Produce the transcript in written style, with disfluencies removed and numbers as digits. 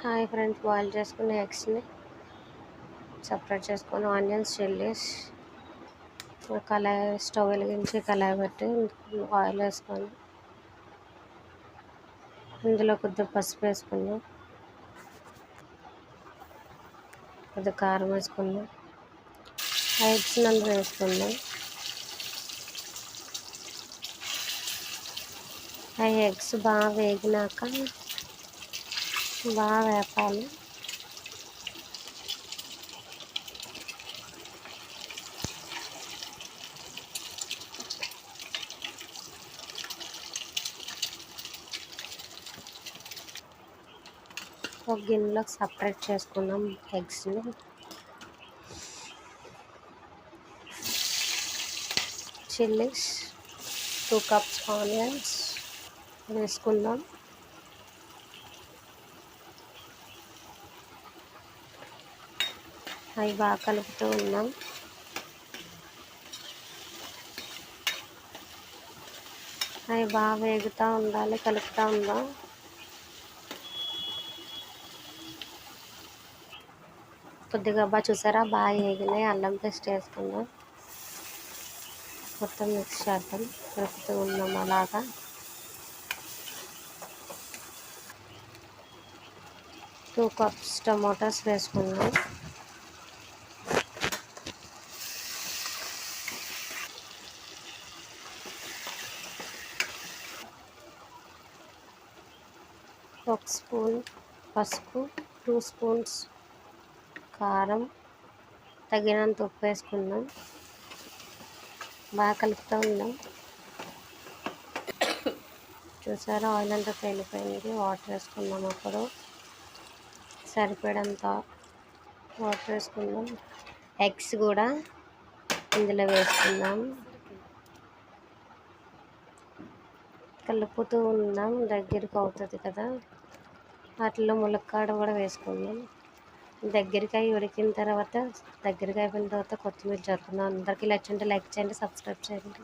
Hi friends, boil చేసుకున్న ఎగ్స్ని separate చేసుకొని ఆనియన్స్, చిల్లీస్, కళాయి స్టవ్ వెలిగించి కళాయి పెట్టి ఆయిల్ వేసుకొని ఇందులో కొద్దిగా పసుపు వేసుకున్నాం, కొద్దిగా కారం వేసుకున్నాం, ఎగ్స్ని అందులో వేసుకున్నాం. ఆ ఎగ్స్ బాగా వేగినాక బాగా వేపాలి. ఒక గిన్నెలోకి సపరేట్ చేసుకున్నాం ఎగ్స్ని. చిల్లీస్ 2 cups ఆనియన్స్ వేసుకుందాం. అవి బాగా కలుపుతూ ఉన్నాం. అవి బాగా వేగుతూ ఉండాలి, కలుపుతూ ఉందాం. కొద్దిగా చూసారా బాగా వేగినాయి. అల్లం పేస్ట్ వేసుకుందాం, మొత్తం మిక్స్ చేద్దాం, కలుపుతూ ఉన్నాం. అలాగా 2 cups టమాటాస్ వేసుకుందాం. ఒక స్పూన్ పసుపు, 2 spoons కారం, తగినంత ఉప్పు వేసుకుందాం. బాగా కలుపుతూ ఉందాం. చూసారా ఆయిల్ అంతా తేలిపోయింది. వాటర్ వేసుకుందాం. అప్పుడు సరిపడంత వాటర్ వేసుకుందాం. ఎగ్స్ కూడా ఇందులో వేసుకుందాం. కలుపుతూ ఉందాం, దగ్గరికి అవుతుంది కదా. వాటిలో ములక్కాడ కూడా వేసుకుందాం. దగ్గరికి ఉడికిన తర్వాత, దగ్గరికి అయిపోయిన తర్వాత కొత్తిమీర జరుపుకుందాం. అందరికీ నచ్చింటే లైక్ చేయండి, సబ్స్క్రైబ్ చేయండి.